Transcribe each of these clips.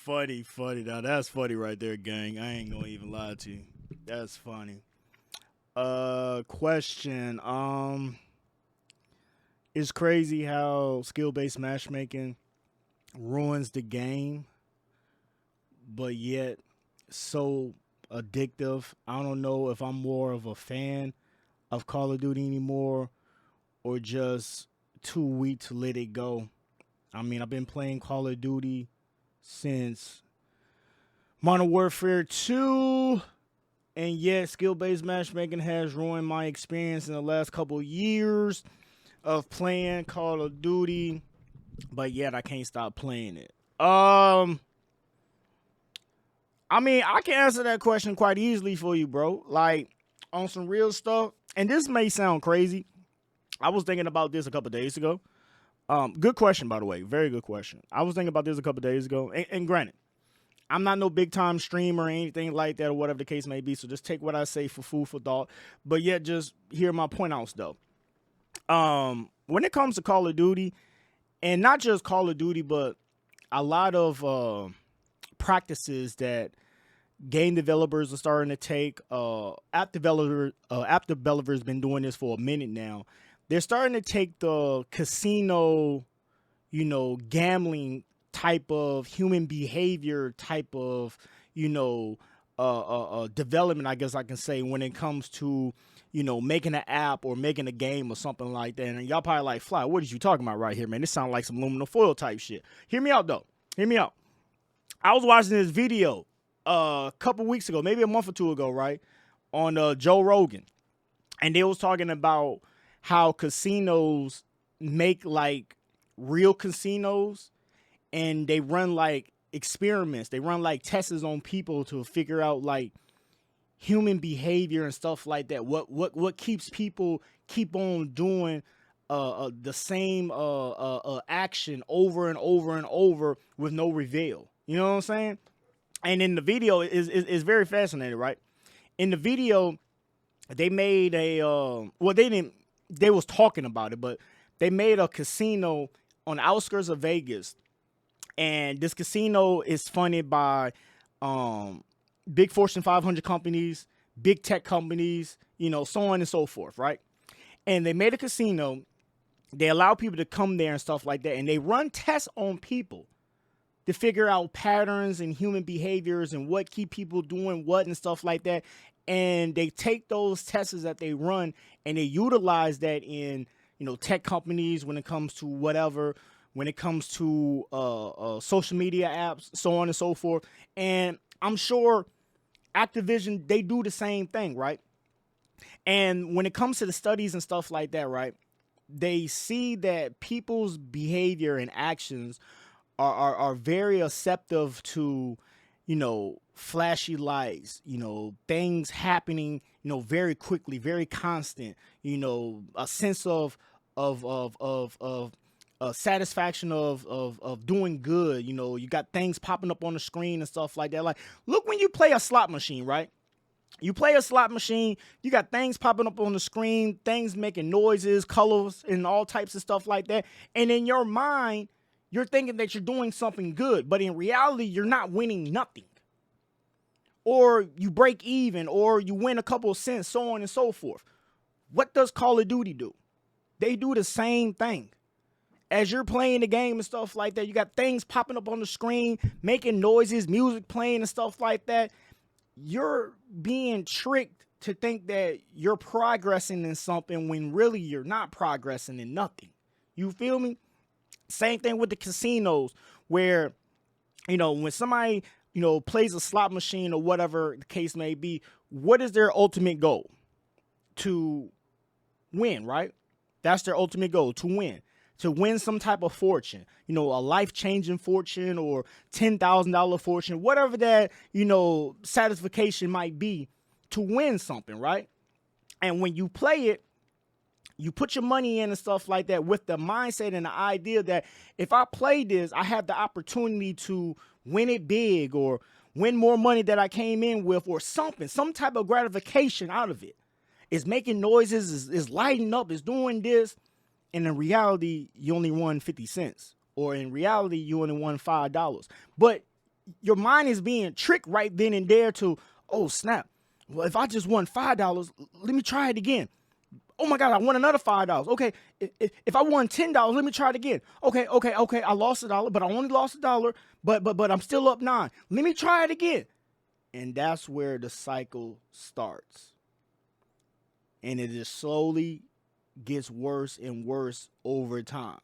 Funny. Now that's funny right there, gang. I ain't gonna even lie to you. That's funny. Question. It's crazy how skill-based matchmaking ruins the game, but yet so addictive. I don't know if I'm more of a fan of Call of Duty anymore or just too weak to let it go. I mean, I've been playing Call of Duty since Modern Warfare 2, and yet skill based matchmaking has ruined my experience in the last couple years of playing Call of Duty, but yet I can't stop playing it. I mean, I can answer that question quite easily for you, bro. Like, on some real stuff, and this may sound crazy. I was thinking about this a couple days ago. Good question, by the way. Very good question. I was thinking about this a couple days ago, and granted, I'm not no big time streamer or anything like that, or whatever the case may be. So just take what I say for food for thought. But yet, just hear my point out though. When it comes to Call of Duty, and not just Call of Duty, but a lot of practices that game developers are starting to take. App developers been doing this for a minute now. They're starting to take the casino, gambling type of human behavior type of, development, I guess I can say, when it comes to, making an app or making a game or something like that. And y'all probably like, Fly, what are you talking about right here, man? This sounds like some aluminum foil type shit. Hear me out, though. Hear me out. I was watching this video a couple weeks ago, maybe a month or two ago, right, on Joe Rogan. And they was talking about how casinos make like real casinos, and they run like experiments. They run like tests on people to figure out like human behavior and stuff like that. What keeps people keep on doing the same action over and over and over with no reveal. You know what I'm saying? And in the video is very fascinating, right? In the video, they made a well, they didn't. They was talking about it, but they made a casino on the outskirts of Vegas, and this casino is funded by big Fortune 500 companies, big tech companies, so on and so forth, right? And they made a casino. They allow people to come there and stuff like that, and they run tests on people to figure out patterns and human behaviors and what keep people doing what and stuff like that. And they take those tests that they run and they utilize that in, tech companies when it comes to whatever, when it comes to social media apps, so on and so forth. And I'm sure Activision, they do the same thing, right? And when it comes to the studies and stuff like that, right, they see that people's behavior and actions are very receptive to, flashy lights, things happening, very quickly, very constant, a sense of satisfaction of doing good. You got things popping up on the screen and stuff like that. Like, look, when you play a slot machine, right? You play a slot machine, you got things popping up on the screen, things making noises, colors, and all types of stuff like that. And in your mind, you're thinking that you're doing something good, but in reality, you're not winning nothing. Or you break even, or you win a couple of cents, so on and so forth. What does Call of Duty do? They do the same thing. As you're playing the game and stuff like that, you got things popping up on the screen, making noises, music playing and stuff like that. You're being tricked to think that you're progressing in something when really you're not progressing in nothing. You feel me? Same thing with the casinos where, when somebody, plays a slot machine or whatever the case may be, what is their ultimate goal? To win, right? That's their ultimate goal, to win. To win some type of fortune, a life-changing fortune or $10,000 fortune, whatever that, satisfaction might be, to win something, right? And when you play it, you put your money in and stuff like that with the mindset and the idea that if I play this, I have the opportunity to win it big or win more money that I came in with or something, some type of gratification out of it. It's making noises, is lighting up, is doing this. And in reality, you only won 50 cents or in reality, you only won $5. But your mind is being tricked right then and there to, oh, snap. Well, if I just won $5, let me try it again. Oh my God, I won another $5. Okay, if I won $10, let me try it again. Okay, I lost $1, but I only lost $1, but I'm still up 9. Let me try it again. And that's where the cycle starts. And it just slowly gets worse and worse over time.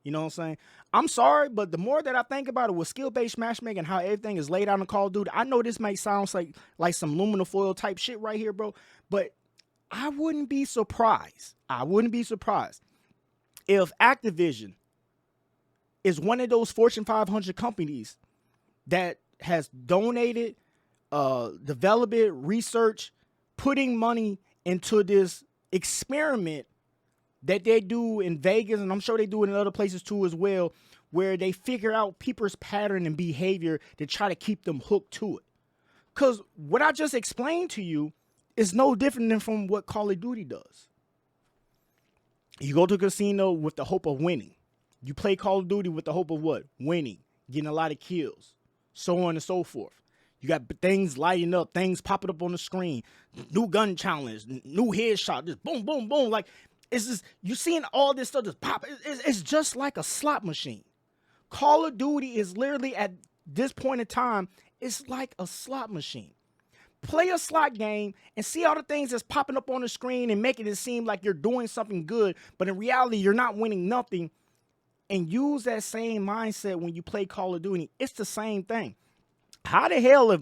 You know what I'm saying? I'm sorry, but the more that I think about it with skill-based matchmaking and how everything is laid out in Call of Duty, I know this might sound like some aluminum foil type shit right here, bro, but I wouldn't be surprised. If Activision is one of those Fortune 500 companies that has donated, development, research, putting money into this experiment that they do in Vegas, and I'm sure they do it in other places too as well, where they figure out people's pattern and behavior to try to keep them hooked to it. Because what I just explained to you is no different than from what Call of Duty does. You go to a casino with the hope of winning. You play Call of Duty with the hope of what? Winning, getting a lot of kills, so on and so forth. You got things lighting up, things popping up on the screen, new gun challenge, new headshot, just boom, boom, boom. Like, it's just, you're seeing all this stuff just pop. It's just like a slot machine. Call of Duty is literally, at this point in time, it's like a slot machine. Play a slot game and see all the things that's popping up on the screen and making it seem like you're doing something good, but in reality, you're not winning nothing. And use that same mindset when you play Call of Duty. It's the same thing. How the hell if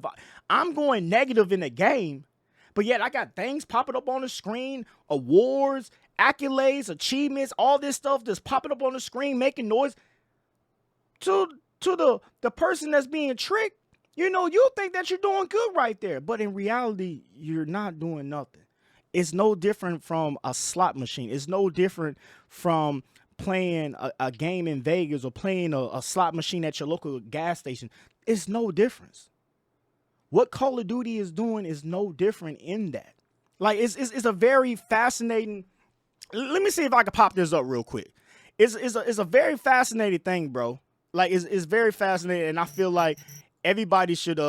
I'm going negative in a game, but yet I got things popping up on the screen, awards, accolades, achievements, all this stuff that's popping up on the screen, making noise. To the person that's being tricked, you know, you think that you're doing good right there, but in reality, you're not doing nothing. It's no different from a slot machine. It's no different from playing a game in Vegas or playing a slot machine at your local gas station. It's no difference. What Call of Duty is doing is no different in that. Like, it's a very fascinating. Let me see if I can pop this up real quick. It's a very fascinating thing, bro. Like, it's very fascinating, and I feel like everybody should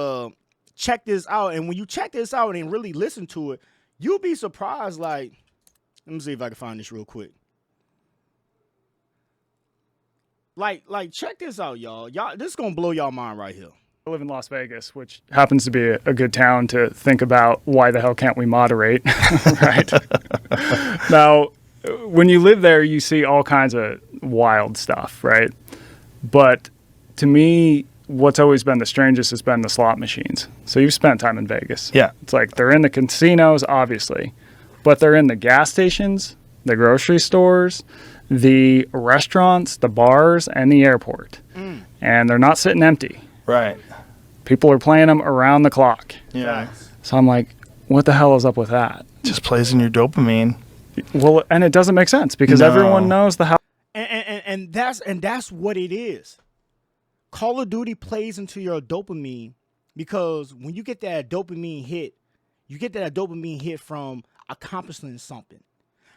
check this out. And when you check this out and really listen to it, you'll be surprised. Like, let me see if I can find this real quick. Like, check this out, y'all. This is gonna blow y'all mind right here. I live in Las Vegas, which happens to be a good town to think about why the hell can't we moderate, right? Now, when you live there, you see all kinds of wild stuff, right? But to me, what's always been the strangest has been the slot machines. So you've spent time in Vegas. Yeah. It's like they're in the casinos, obviously, but they're in the gas stations, the grocery stores, the restaurants, the bars, and the airport. And they're not sitting empty. Right. People are playing them around the clock. Yeah. So I'm like, what the hell is up with that? Just plays in your dopamine. Well, and it doesn't make sense because everyone knows the how. And that's what it is. Call of Duty plays into your dopamine because when you get that dopamine hit, you get that dopamine hit from accomplishing something.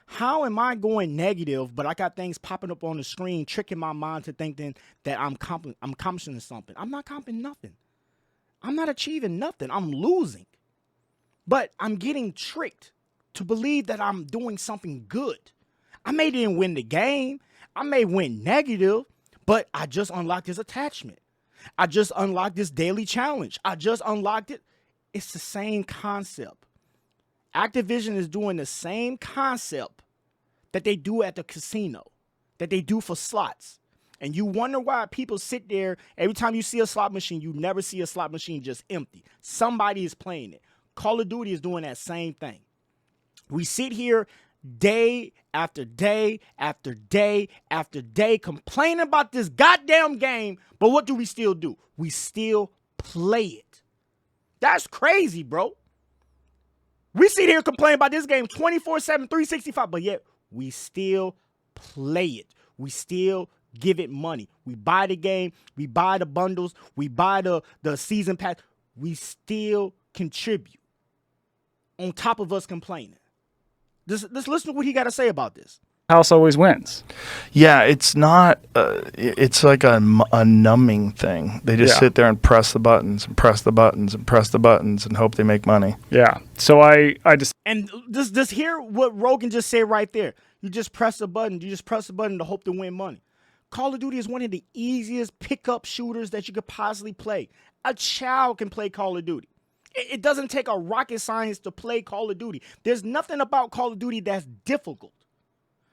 How am I going negative, but I got things popping up on the screen, tricking my mind to thinking that I'm accomplishing something? I'm not accomplishing nothing. I'm not achieving nothing. I'm losing. But I'm getting tricked to believe that I'm doing something good. I may didn't win the game. I may win negative, but I just unlocked this attachment. I just unlocked this daily challenge. I just unlocked it. It's the same concept. Activision is doing the same concept that they do at the casino, that they do for slots. And you wonder why people sit there, every time you see a slot machine, you never see a slot machine just empty. Somebody is playing it. Call of Duty is doing that same thing. We sit here day after day after day after day complaining about this goddamn game, but what do? We still play it. That's crazy, bro. We sit here complaining about this game 24/7, 365, but yet we still play it. We still give it money. We buy the game. We buy the bundles. We buy the season pass. We still contribute on top of us complaining. Just listen to what he got to say about this. house always wins. Yeah, it's not. It's like a numbing thing. They just Yeah. sit there and press the buttons and press the buttons and press the buttons and hope they make money. Yeah. So I just And just hear what Rogan just said right there. You just press a button. You just press a button to hope to win money. Call of Duty is one of the easiest pickup shooters that you could possibly play. A child can play Call of Duty. It doesn't take a rocket science to play Call of Duty. There's nothing about Call of Duty that's difficult.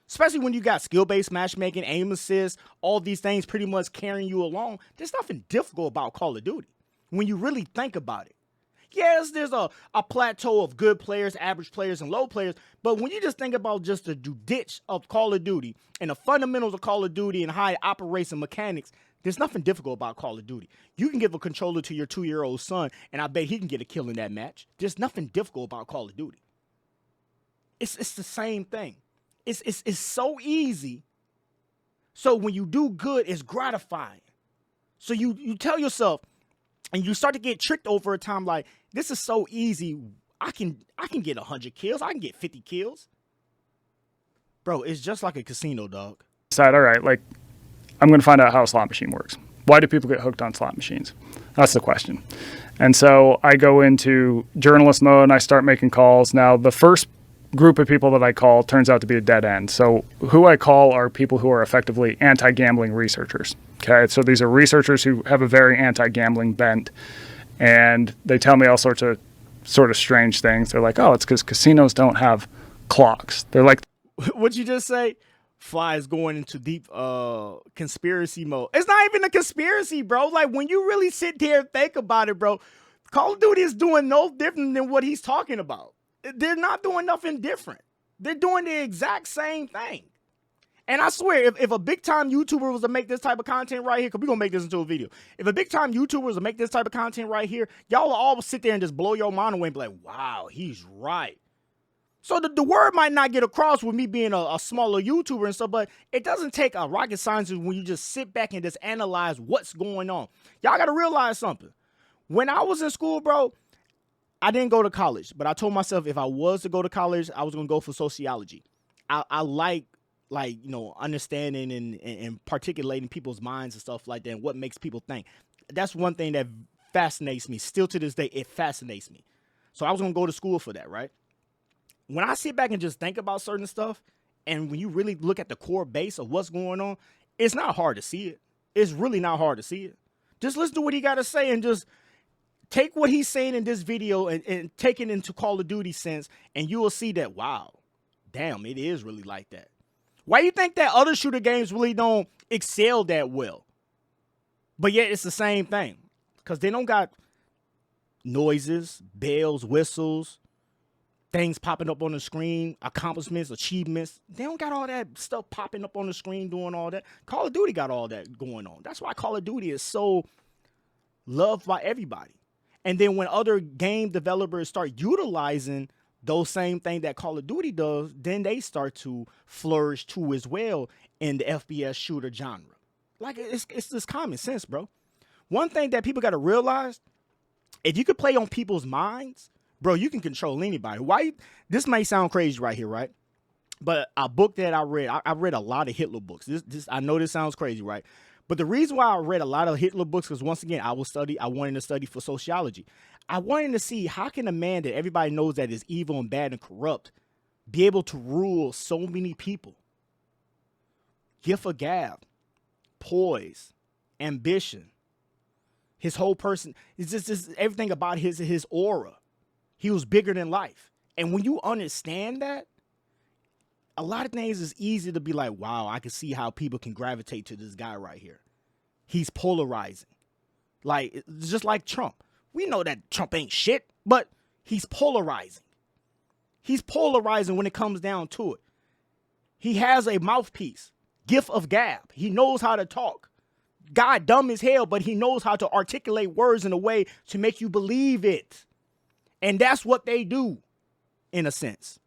Especially when you got skill-based matchmaking, aim assist, all these things pretty much carrying you along. There's nothing difficult about Call of Duty when you really think about it. Yes, there's a plateau of good players, average players, and low players. But when you just think about just the ditch of Call of Duty and the fundamentals of Call of Duty and how it operates and mechanics, there's nothing difficult about Call of Duty. You can give a controller to your 2-year-old son, and I bet he can get a kill in that match. There's nothing difficult about Call of Duty. It's the same thing. It's so easy. So when you do good, it's gratifying. So you tell yourself, and you start to get tricked over a time like, this is so easy. I can get 100 kills. I can get 50 kills. Bro, it's just like a casino, dog. decide, all right, like, I'm going to find out how a slot machine works. Why do people get hooked on slot machines? That's the question. And so I go into journalist mode and I start making calls. Now, the first group of people that I call turns out to be a dead end. So who I call are people who are effectively anti-gambling researchers. Okay, so these are researchers who have a very anti-gambling bent, and they tell me all sorts of sort of strange things. They're like, oh, it's because casinos don't have clocks. They're like, What'd you just say? Fly is going into deep conspiracy mode. It's not even a conspiracy, bro. Like, when you really sit there and think about it, bro, Call of Duty is doing no different than what he's talking about. They're not doing nothing different. They're doing the exact same thing. And I swear, if a big-time YouTuber was to make this type of content right here, because we're going to make this into a video. If a big-time YouTuber was to make this type of content right here, y'all will all sit there and just blow your mind away and be like, wow, he's right. So the word might not get across with me being a smaller YouTuber and stuff, but it doesn't take a rocket scientist when you just sit back and just analyze what's going on. Y'all got to realize something. When I was in school, bro, I didn't go to college, but I told myself if I was to go to college, I was going to go for sociology. I like, you know, understanding and particulating people's minds and stuff like that and what makes people think. That's one thing that fascinates me. Still to this day, it fascinates me. So I was going to go to school for that, right? When I sit back and just think about certain stuff, and when you really look at the core base of what's going on, it's not hard to see it. It's really not hard to see it. Just listen to what he got to say and just take what he's saying in this video and take it into Call of Duty sense, and you will see that, wow, damn, it is really like that. Why do you think that other shooter games really don't excel that well? But yet it's the same thing. Because they don't got noises, bells, whistles, things popping up on the screen, accomplishments, achievements. They don't got all that stuff popping up on the screen doing all that. Call of Duty got all that going on. That's why Call of Duty is so loved by everybody. And then when other game developers start utilizing those same things that Call of Duty does, then they start to flourish too as well in the FPS shooter genre. Like, it's just common sense, bro. One thing that people got to realize, if you could play on people's minds, bro, you can control anybody. Why? This may sound crazy right here, right? But a book that I read a lot of Hitler books. I know this sounds crazy, right? But the reason why I read a lot of Hitler books is, once again, I wanted to study for sociology. I wanted to see, how can a man that everybody knows that is evil and bad and corrupt be able to rule so many people? Gift of gab, poise, ambition, his whole person, it's just everything about his aura. He was bigger than life. And when you understand that, a lot of things is easy to be like, wow, I can see how people can gravitate to this guy right here. He's polarizing. Like, just like Trump. We know that Trump ain't shit, but he's polarizing. He's polarizing when it comes down to it. He has a mouthpiece, gift of gab. He knows how to talk. Guy dumb as hell, but he knows how to articulate words in a way to make you believe it. And that's what they do, in a sense.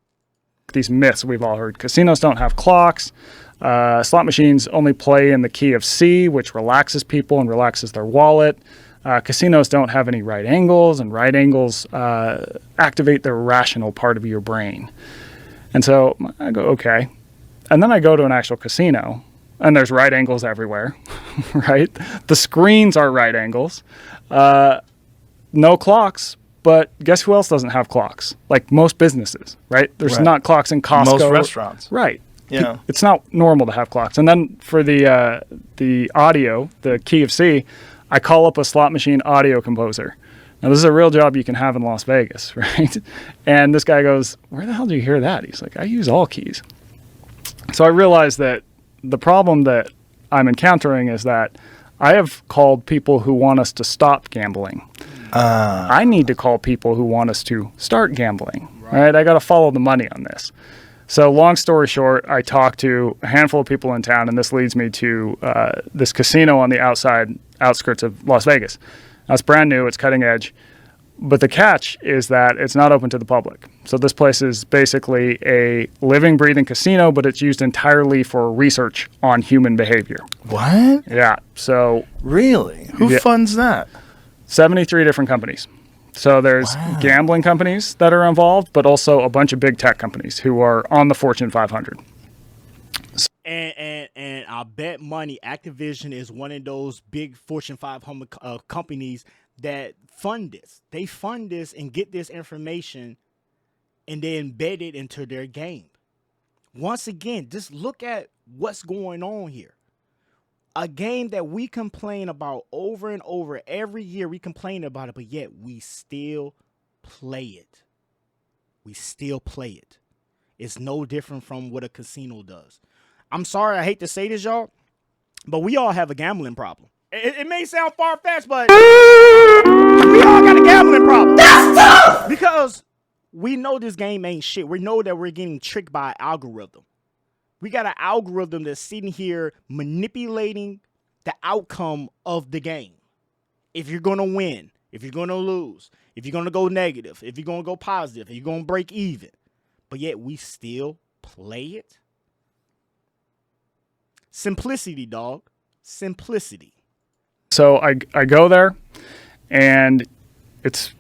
these myths we've all heard. Casinos don't have clocks. Slot machines only play in the key of C, which relaxes people and relaxes their wallet. Casinos don't have any right angles, and right angles activate the rational part of your brain. And so I go, okay. And then I go to an actual casino, and there's right angles everywhere, right? The screens are right angles. No clocks, but guess who else doesn't have clocks? Like most businesses, right? There's Right. not clocks in Costco. Most restaurants. Right. Yeah. It's not normal to have clocks. And then for the audio, the key of C, I call up a slot machine audio composer. Now, this is a real job you can have in Las Vegas, right? And this guy goes, where the hell do you hear that? He's like, I use all keys. So I realized that the problem that I'm encountering is that I have called people who want us to stop gambling. I need to call people who want us to start gambling, right? I got to follow the money on this. So long story short, I talked to a handful of people in town, and this leads me to this casino on the outskirts of Las Vegas. Now, it's brand new, it's cutting edge, but the catch is that it's not open to the public. So this place is basically a living, breathing casino, but it's used entirely for research on human behavior. What? Yeah, so Really? Who Yeah. funds that? 73 different companies. So there's gambling companies that are involved, but also a bunch of big tech companies who are on the Fortune 500. And I bet money Activision is one of those big Fortune 500 companies that fund this. They fund this and get this information and they embed it into their game. Once again, just look at what's going on here. A game that we complain about over and over. Every year we complain about it, but yet we still play it. We still play it. It's no different from what a casino does. I'm sorry, I hate to say this, y'all, but we all have a gambling problem. It may sound far-fetched, but we all got a gambling problem. That's tough! Because we know this game ain't shit. We know that we're getting tricked by an algorithm. We got an algorithm that's sitting here manipulating the outcome of the game. If you're going to win, if you're going to lose, if you're going to go negative, if you're going to go positive, if you're going to break even. But yet we still play it. Simplicity, dog. Simplicity. So I go there, and it's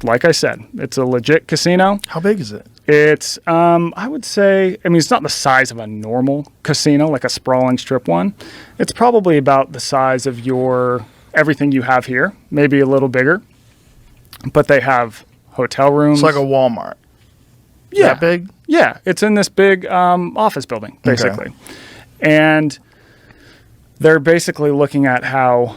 like I said, it's a legit casino. How big is it? It's, I would say, I mean, it's not the size of a normal casino, like a sprawling strip one. It's probably about the size of everything you have here, maybe a little bigger. But they have hotel rooms. It's like a Walmart. Yeah. That big? Yeah, it's in this big office building, basically. Okay. And they're basically looking at how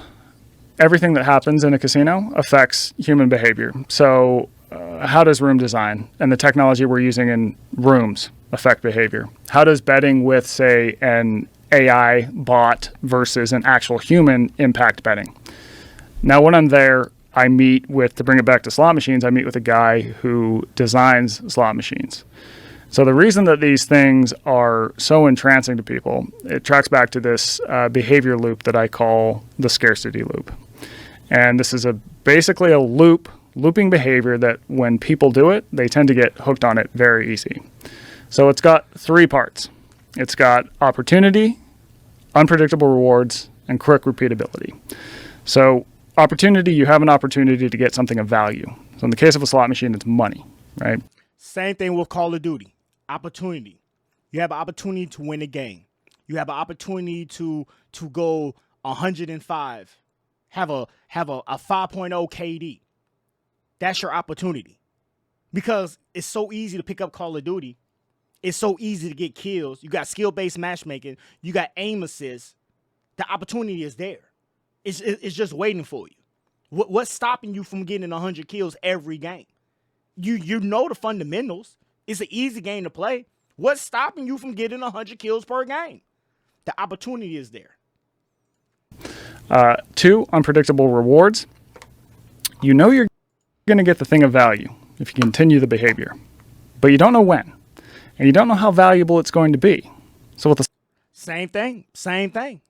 everything that happens in a casino affects human behavior. So how does room design and the technology we're using in rooms affect behavior? How does betting with, say, an AI bot versus an actual human impact betting? Now, when I'm there, I meet with, to bring it back to slot machines, I meet with a guy who designs slot machines. So the reason that these things are so entrancing to people, it tracks back to this behavior loop that I call the scarcity loop. And this is basically a looping behavior that when people do it, they tend to get hooked on it very easy. So it's got three parts. It's got opportunity, unpredictable rewards, and quick repeatability. So opportunity, you have an opportunity to get something of value. So in the case of a slot machine, it's money, right? Same thing with Call of Duty. Opportunity. You have an opportunity to win a game. You have an opportunity to go 105. Have a 5.0 KD. That's your opportunity. Because it's so easy to pick up Call of Duty. It's so easy to get kills. You got skill-based matchmaking. You got aim assists. The opportunity is there. It's just waiting for you. What's stopping you from getting 100 kills every game? You know the fundamentals. It's an easy game to play. What's stopping you from getting 100 kills per game? The opportunity is there. 2, unpredictable rewards. You know you're going to get the thing of value if you continue the behavior, but you don't know when, and you don't know how valuable it's going to be. So with the Same thing.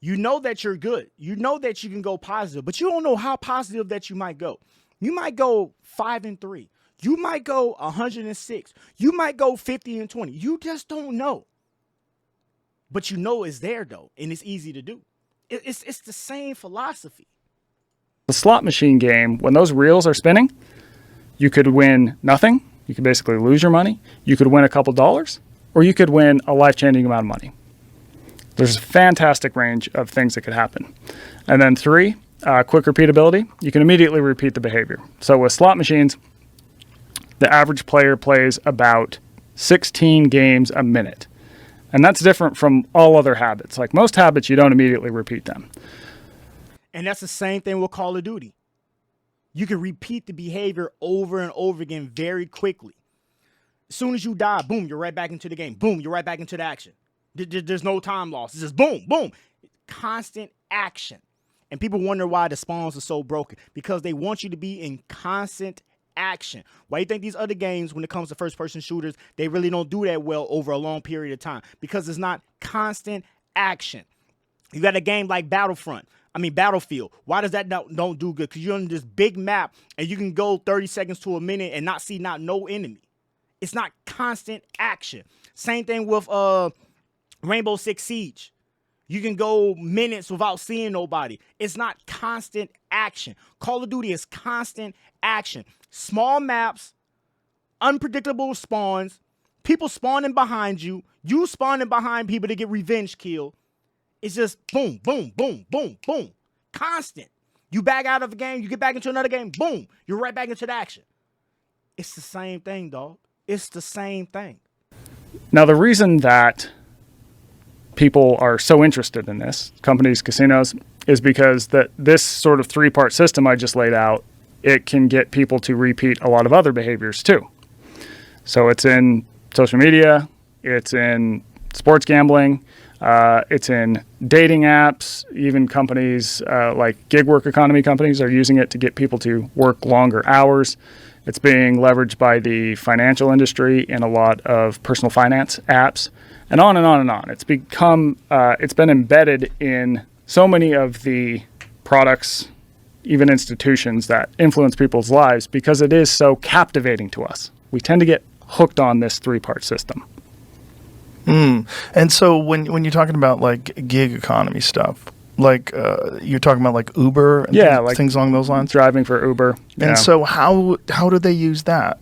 You know that you're good. You know that you can go positive, but you don't know how positive that you might go. You might go 5-3. You might go 106. You might go 50-20. You just don't know. But you know it's there though, and it's easy to do. It's the same philosophy. The slot machine game, when those reels are spinning, you could win nothing. You could basically lose your money. You could win a couple dollars, or you could win a life-changing amount of money. There's a fantastic range of things that could happen. And then 3, quick repeatability. You can immediately repeat the behavior. So with slot machines, the average player plays about 16 games a minute. And that's different from all other habits. Like most habits, you don't immediately repeat them. And that's the same thing with Call of Duty. You can repeat the behavior over and over again very quickly. As soon as you die, boom, you're right back into the game. Boom, you're right back into the action. There's no time loss. It's just boom, boom. Constant action. And people wonder why the spawns are so broken. Because they want you to be in constant action. Why do you think these other games, when it comes to first-person shooters, they really don't do that well over a long period of time? Because it's not constant action. You got a game like Battlefield. Why does that don't do good? Because you're on this big map and you can go 30 seconds to a minute and not see no enemy. It's not constant action. Same thing with Rainbow Six Siege. You can go minutes without seeing nobody. It's not constant action. Call of Duty is constant action. Small maps, unpredictable spawns, people spawning behind you, you spawning behind people to get revenge kill. It's just boom, boom, boom, boom, boom. Constant. You back out of a game, you get back into another game, boom, you're right back into the action. It's the same thing, dog. It's the same thing. Now, the reason that people are so interested in this, companies, casinos, is because that this sort of 3-part system I just laid out, it can get people to repeat a lot of other behaviors too. So it's in social media, it's in sports gambling, it's in dating apps. Even companies like gig work economy companies are using it to get people to work longer hours. It's being leveraged by the financial industry in a lot of personal finance apps, and on and on and on. It's become, it's been embedded in so many of the products, even institutions that influence people's lives, because it is so captivating to us. We tend to get hooked on this 3-part system. And so when you're talking about like gig economy stuff, like you're talking about like Uber and things along those lines? Driving for Uber. And so how do they use that?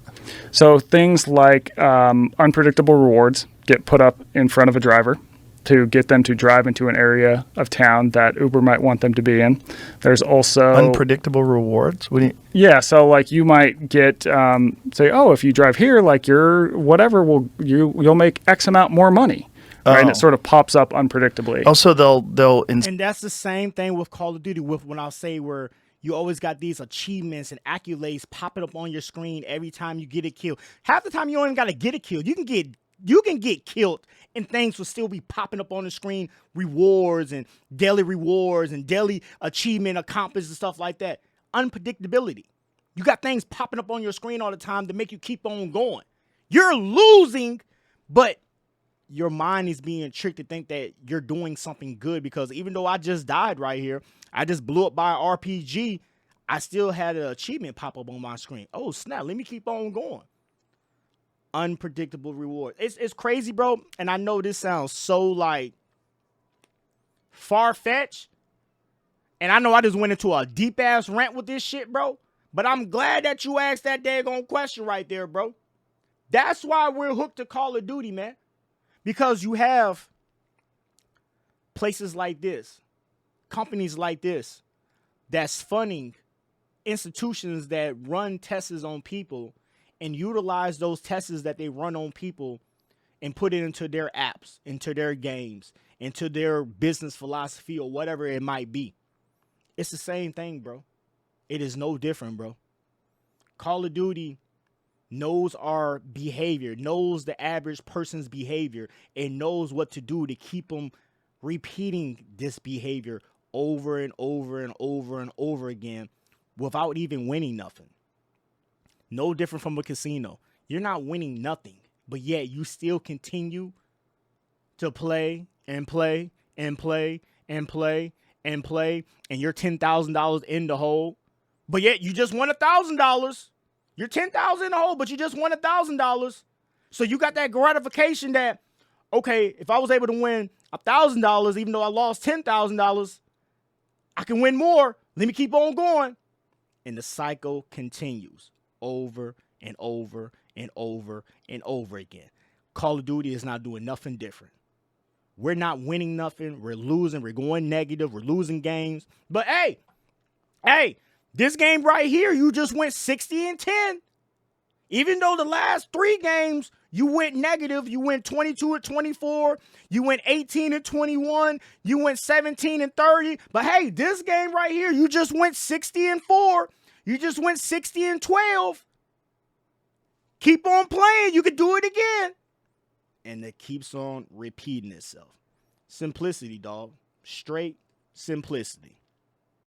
So things like unpredictable rewards get put up in front of a driver to get them to drive into an area of town that Uber might want them to be in. There's also unpredictable rewards. What do you? Yeah, so like you might get say, oh, if you drive here, like your whatever you'll make X amount more money. Right? And it sort of pops up unpredictably. Also, they'll and that's the same thing with Call of Duty. With when I say where you always got these achievements and accolades popping up on your screen every time you get a kill. Half the time you don't even got to get a kill. You can get killed and things will still be popping up on the screen. Rewards and daily achievement accomplished and stuff like that. Unpredictability. You got things popping up on your screen all the time to make you keep on going. You're losing, but your mind is being tricked to think that you're doing something good, because even though I just died right here, I just blew up by an RPG, I still had an achievement pop up on my screen. Oh, snap, let me keep on going. Unpredictable reward. It's crazy, bro. And I know this sounds so like far-fetched. And I know I just went into a deep-ass rant with this shit, bro. But I'm glad that you asked that daggone question right there, bro. That's why we're hooked to Call of Duty, man. Because you have places like this, companies like this, that's funding institutions that run tests on people and utilize those tests that they run on people and put it into their apps, into their games, into their business philosophy or whatever it might be. It's the same thing, bro. It is no different, bro. Call of Duty knows our behavior, knows the average person's behavior, and knows what to do to keep them repeating this behavior over and over and over and over again without even winning nothing. No different from a casino. You're not winning nothing, but yet you still continue to play and play and play and play and play, and you're $10,000 in the hole, but yet you just won $1,000. You're $10,000 in the hole, but you just won $1,000. So you got that gratification that, okay, if I was able to win $1,000, even though I lost $10,000, I can win more. Let me keep on going. And the cycle continues over and over and over and over again. Call of Duty is not doing nothing different. We're not winning nothing. We're losing. We're going negative. We're losing games. But hey, this game right here, you just went 60-10. Even though the last 3 games, you went negative. You went 22-24. You went 18-21. You went 17-30. But hey, this game right here, you just went 60-4. You just went 60-12. Keep on playing. You can do it again. And it keeps on repeating itself. Simplicity, dog. Straight simplicity.